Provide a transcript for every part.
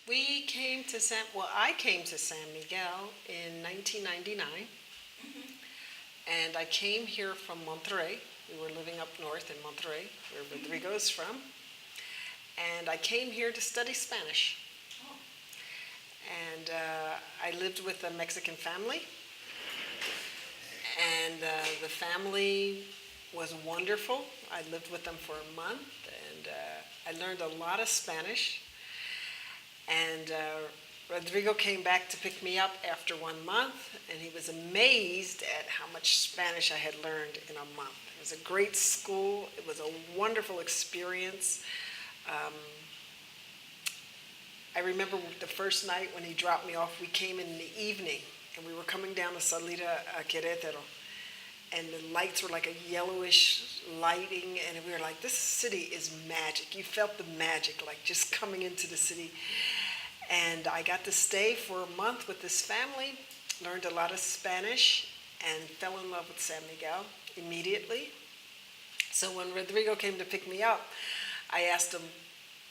I came to San Miguel in 1999, and I came here from Monterrey. We were living up north in Monterrey, where Rodrigo is from, and I came here to study Spanish. Oh, And I lived with a Mexican family, and the family was wonderful. I lived with them for a month, and I learned a lot of Spanish. And Rodrigo came back to pick me up after 1 month, and he was amazed at how much Spanish I had learned in a month. It was a great school. It was a wonderful experience. Um, I remember the first night when he dropped me off, we came in the evening, and we were coming down the Salida a Querétaro, and the lights were like a yellowish lighting, and we were like, this city is magic. You felt the magic, like just coming into the city. And I got to stay for a month with this family, learned a lot of Spanish, and fell in love with San Miguel immediately. So when Rodrigo came to pick me up, I asked him,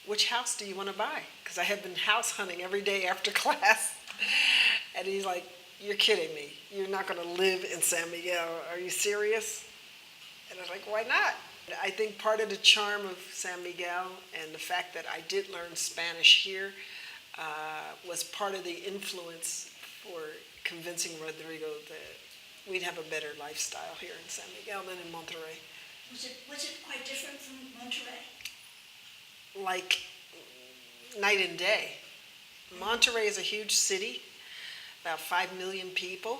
which house do you want to buy? Because I had been house hunting every day after class. And he's like, you're kidding me. You're not going to live in San Miguel. Are you serious? And I was like, why not? I think part of the charm of San Miguel and the fact that I did learn Spanish here was part of the influence for convincing Rodrigo that we'd have a better lifestyle here in San Miguel than in Monterrey. was it quite different from Monterey? Like night and day. Monterrey is a huge city, about 5 million people.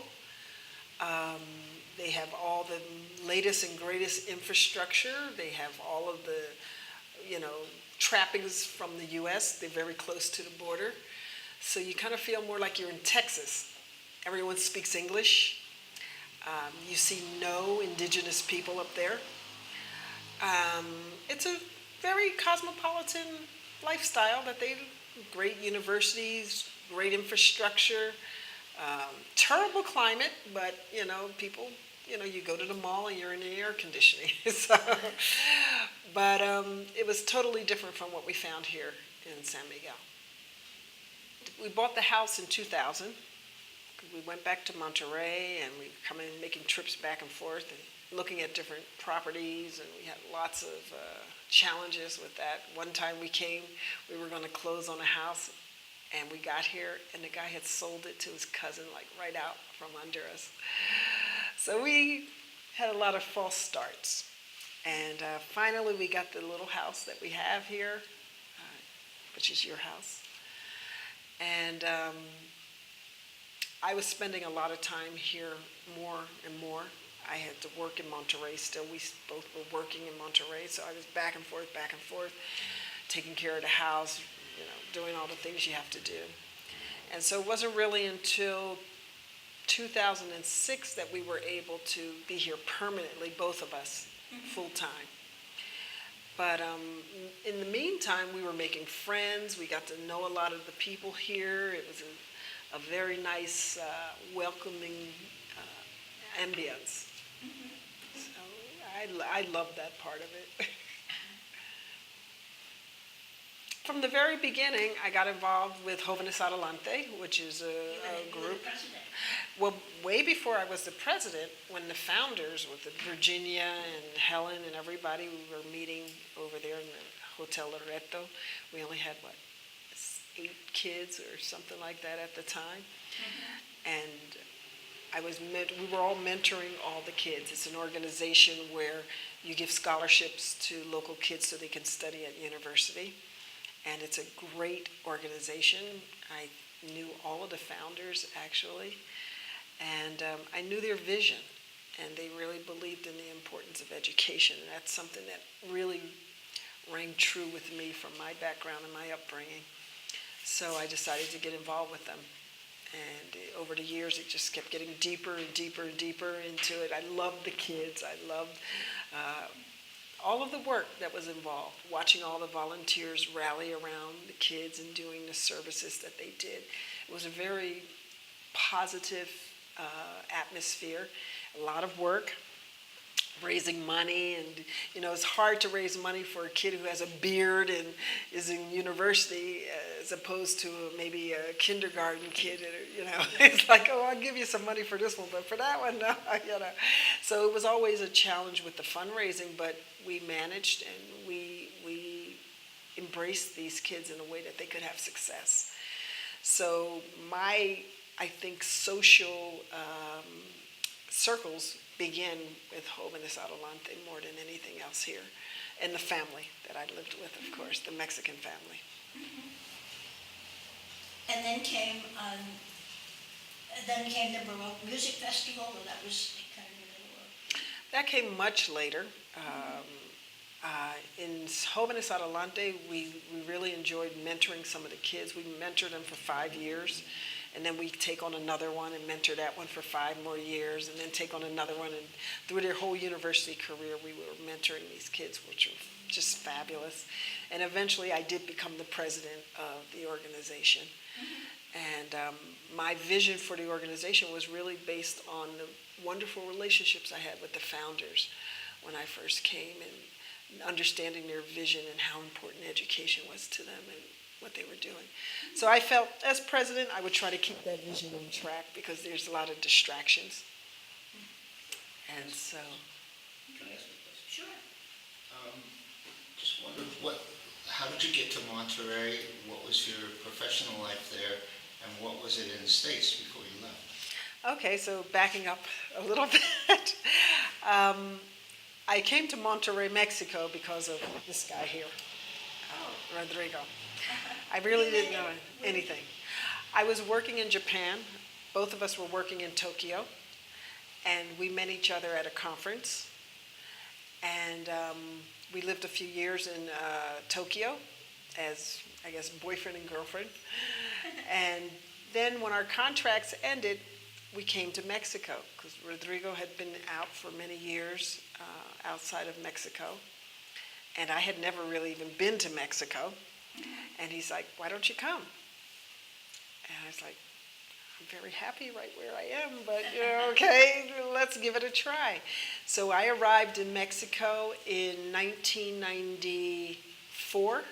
They have all the latest and greatest infrastructure. They have all of the, trappings from the U.S. They're very close to the border. So you kind of feel more like you're in Texas. Everyone speaks English. You see no indigenous people up there. It's a very cosmopolitan lifestyle great universities, great infrastructure, terrible climate, but, people, you go to the mall and you're in the air conditioning. But it was totally different from what we found here in San Miguel. We bought the house in 2000. We went back to Monterrey, and we come in making trips back and forth and looking at different properties, and we had lots of challenges with that. One time we came, we were going to close on a house, and we got here, and the guy had sold it to his cousin, like right out from under us. So we had a lot of false starts. And finally we got the little house that we have here, which is your house. And I was spending a lot of time here more and more. I had to work in Monterrey still. We both were working in Monterrey, so I was back and forth, taking care of the house, doing all the things you have to do. And so it wasn't really until 2006 that we were able to be here permanently, both of us, full time. But in the meantime, we were making friends. We got to know a lot of the people here. It was a very nice, welcoming ambience. So I loved that part of it. From the very beginning, I got involved with Jóvenes Adelante, which is a group. Well, way before I was the president, when the founders, with Virginia and Helen and everybody, we were meeting over there in the Hotel Loreto. We only had, 8 kids or something like that at the time. And we were all mentoring all the kids. It's an organization where you give scholarships to local kids so they can study at university. And it's a great organization. I knew all of the founders, actually. And I knew their vision, and they really believed in the importance of education. And that's something that really rang true with me from my background and my upbringing. So I decided to get involved with them. And over the years, it just kept getting deeper and deeper and deeper into it. I loved the kids. I loved all of the work that was involved, watching all the volunteers rally around the kids and doing the services that they did. It was a very positive atmosphere, a lot of work, raising money, and it's hard to raise money for a kid who has a beard and is in university as opposed to maybe a kindergarten kid. It's like, oh, I'll give you some money for this one, but for that one, no. So it was always a challenge with the fundraising, but we managed, and we embraced these kids in a way that they could have success. So I think social circles begin with Jóvenes Adelante more than anything else here, and the family that I lived with, of course, the Mexican family. And then came the Baroque Music Festival, or that was kind of in the middle of... That came much later. In Jóvenes Adelante, we really enjoyed mentoring some of the kids. We mentored them for 5 years. And then we take on another one and mentor that one for 5 more years, and then take on another one. And through their whole university career, we were mentoring these kids, which were just fabulous. And eventually, I did become the president of the organization. Mm-hmm. And my vision for the organization was really based on the wonderful relationships I had with the founders when I first came, and understanding their vision and how important education was to them and what they were doing. So I felt, as president, I would try to keep that vision on track because there's a lot of distractions. And so... Can I ask a question? Sure. Just wondered, how did you get to Monterey? What was your professional life there? And what was it in the States before you left? Okay, so backing up a little bit. I came to Monterey, Mexico because of this guy here, Rodrigo. I really didn't know anything. I was working in Japan. Both of us were working in Tokyo. And we met each other at a conference. And we lived a few years in Tokyo as, I guess, boyfriend and girlfriend. And then when our contracts ended, we came to Mexico because Rodrigo had been out for many years outside of Mexico. And I had never really even been to Mexico. And he's like, why don't you come? And I was like, I'm very happy right where I am, but okay, let's give it a try. So I arrived in Mexico in 1994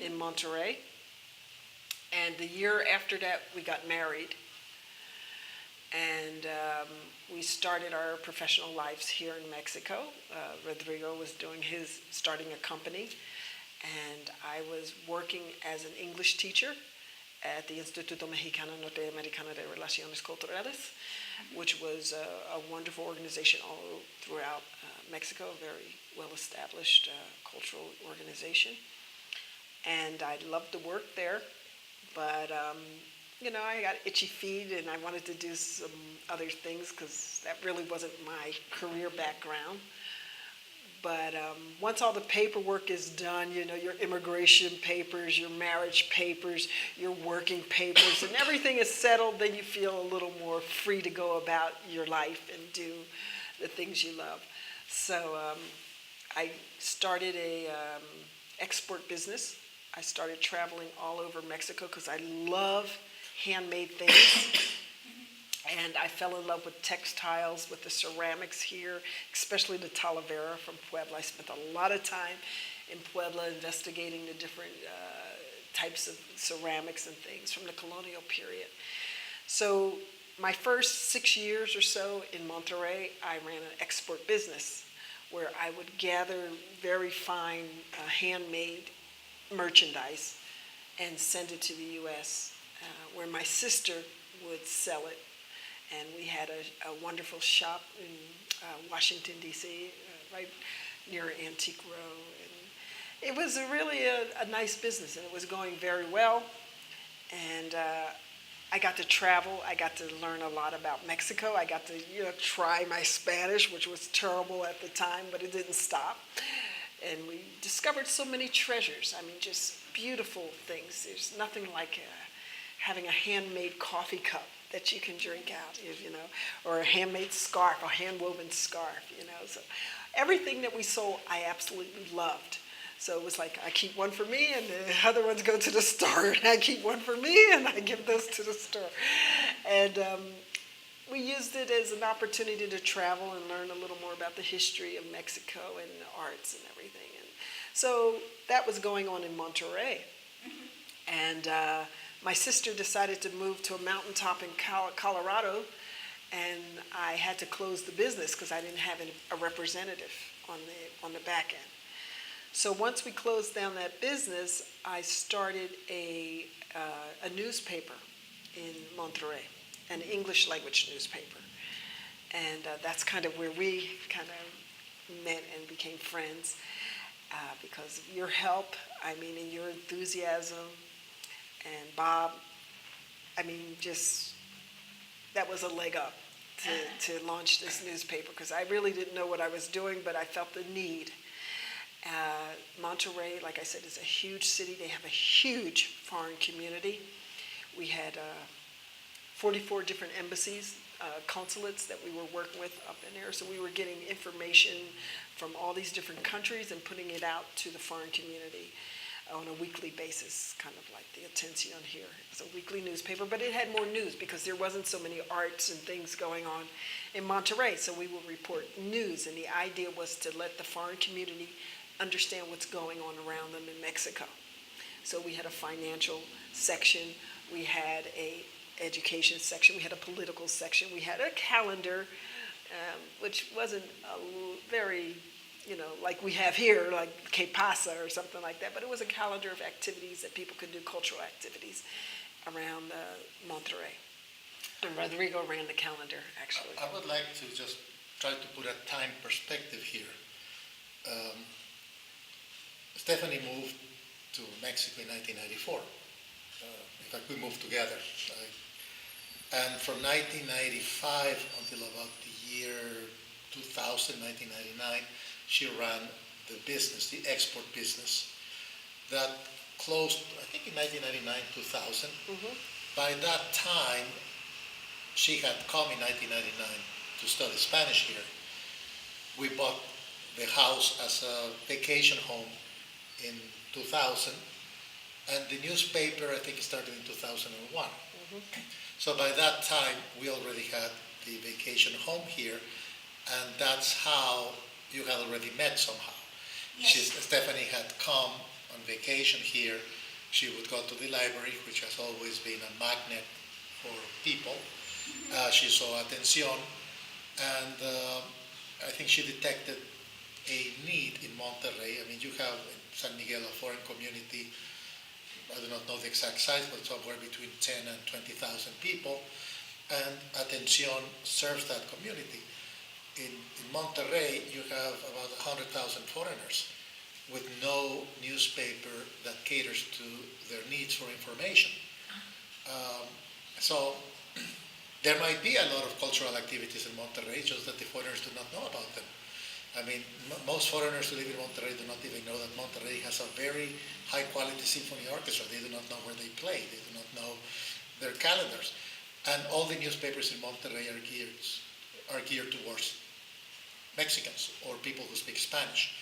in Monterey. And the year after that, we got married. And we started our professional lives here in Mexico. Rodrigo was starting a company. And I was working as an English teacher at the Instituto Mexicano Norteamericano de Relaciones Culturales, which was a wonderful organization all throughout Mexico, a very well-established cultural organization. And I loved the work there, but I got itchy feet and I wanted to do some other things because that really wasn't my career background. But once all the paperwork is done, your immigration papers, your marriage papers, your working papers, and everything is settled, then you feel a little more free to go about your life and do the things you love. So I started a export business. I started traveling all over Mexico because I love handmade things. And I fell in love with textiles, with the ceramics here, especially the Talavera from Puebla. I spent a lot of time in Puebla investigating the different types of ceramics and things from the colonial period. So my first 6 years or so in Monterey, I ran an export business where I would gather very fine handmade merchandise and send it to the U.S., where my sister would sell it. And we had a wonderful shop in Washington, D.C., right near Antique Row. And it was really a nice business, and it was going very well. And I got to travel. I got to learn a lot about Mexico. I got to try my Spanish, which was terrible at the time, but it didn't stop. And we discovered so many treasures. I mean, just beautiful things. There's nothing like having a handmade coffee cup that you can drink out, or a handmade scarf, a hand-woven scarf, So everything that we sold, I absolutely loved. So it was like, I keep one for me, and the other ones go to the store, and I keep one for me, and I give those to the store. And we used it as an opportunity to travel and learn a little more about the history of Mexico and the arts and everything. And so that was going on in Monterrey. And my sister decided to move to a mountaintop in Colorado, and I had to close the business because I didn't have a representative on the back end. So once we closed down that business, I started a newspaper in Monterrey, an English language newspaper. And that's kind of where we kind of met and became friends because of your help, and your enthusiasm. And Bob, just that was a leg up to launch this newspaper because I really didn't know what I was doing, but I felt the need. Monterrey, like I said, is a huge city. They have a huge foreign community. We had 44 different embassies, consulates that we were working with up in there. So we were getting information from all these different countries and putting it out to the foreign community on a weekly basis, kind of like the Atención here. It was a weekly newspaper, but it had more news because there wasn't so many arts and things going on in Monterrey. So we would report news, and the idea was to let the foreign community understand what's going on around them in Mexico. So we had a financial section, we had a education section, we had a political section, we had a calendar, which wasn't very, like we have here, like Que Pasa or something like that, but it was a calendar of activities that people could do, cultural activities around Monterrey. And Rodrigo ran the calendar, actually. I would like to just try to put a time perspective here. Stephanie moved to Mexico in 1994. In fact, we moved together. And from 1995 until about the year 2000, 1999, she ran the business, the export business, that closed, I think, in 1999, 2000. Mm-hmm. By that time, she had come in 1999 to study Spanish here. We bought the house as a vacation home in 2000, and the newspaper, I think, started in 2001. Mm-hmm. So by that time, we already had the vacation home here, and that's how you had already met somehow. Yes. Stephanie had come on vacation here. She would go to the library, which has always been a magnet for people. She saw Atención, and I think she detected a need in Monterrey. You have in San Miguel a foreign community. I do not know the exact size, but somewhere between 10 and 20,000 people, and Atención serves that community. In Monterrey, you have about 100,000 foreigners with no newspaper that caters to their needs for information. So there might be a lot of cultural activities in Monterrey, just that the foreigners do not know about them. Most foreigners who live in Monterrey do not even know that Monterrey has a very high-quality symphony orchestra. They do not know where they play. They do not know their calendars. And all the newspapers in Monterrey are geared towards Mexicans or people who speak Spanish.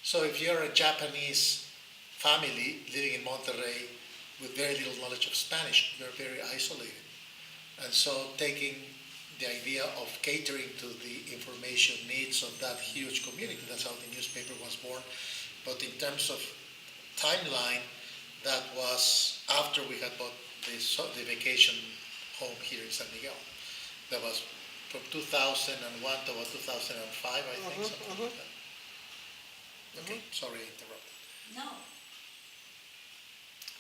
So if you're a Japanese family living in Monterrey with very little knowledge of Spanish, you're very isolated. And so taking the idea of catering to the information needs of that huge community, that's how the newspaper was born. But in terms of timeline, that was after we had bought the vacation home here in San Miguel. That was from 2001 to about 2005, I think, something like that. Okay, sorry I interrupted. No.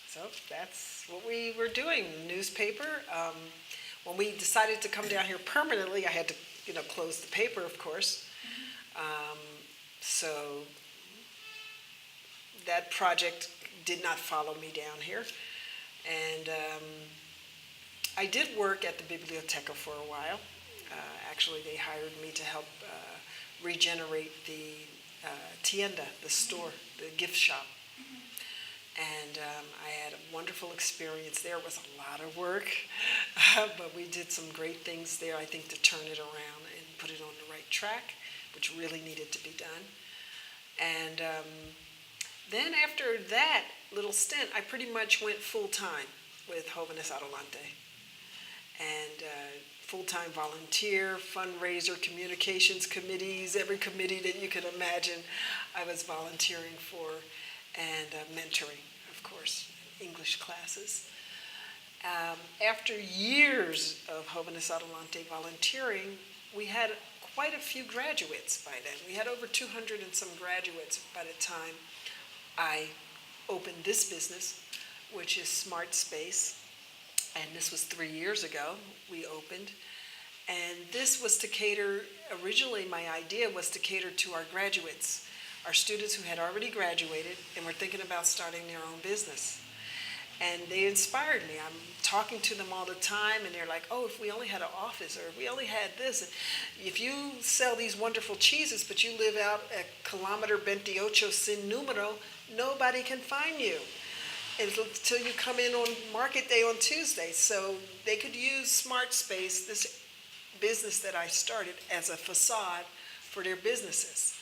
So that's what we were doing, newspaper. When we decided to come down here permanently, I had to, close the paper, of course. So that project did not follow me down here. And I did work at the Biblioteca for a while. Actually, they hired me to help regenerate the tienda, the store, the gift shop. And I had a wonderful experience there. It was a lot of work, but we did some great things there, I think, to turn it around and put it on the right track, which really needed to be done. And then after that little stint, I pretty much went full-time with Jóvenes Adelante. and full-time volunteer, fundraiser, communications committees, every committee that you could imagine I was volunteering for, and mentoring, of course, English classes. After years of Jóvenes Adelante volunteering, we had quite a few graduates by then. We had over 200 and some graduates by the time I opened this business, which is Smart Space. And this was 3 years ago we opened. And this was to cater, originally my idea was to cater to our graduates, our students who had already graduated and were thinking about starting their own business. And they inspired me. I'm talking to them all the time, and they're like, oh, if we only had an office, or if we only had this. If you sell these wonderful cheeses, but you live out at kilometer 28 sin numero, nobody can find you until you come in on market day on Tuesday. So they could use Smart Space, this business that I started, as a facade for their businesses.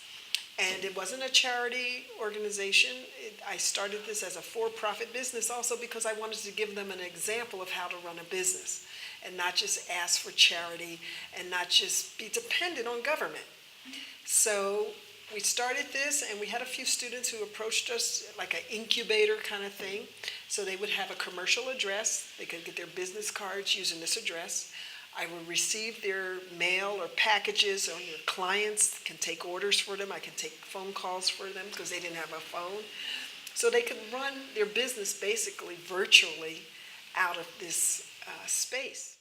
And it wasn't a charity organization. I started this as a for-profit business also because I wanted to give them an example of how to run a business and not just ask for charity and not just be dependent on government. So we started this, and we had a few students who approached us like an incubator kind of thing. So they would have a commercial address. They could get their business cards using this address. I would receive their mail or packages, or their clients can take orders for them. I can take phone calls for them because they didn't have a phone. So they could run their business basically virtually out of this space.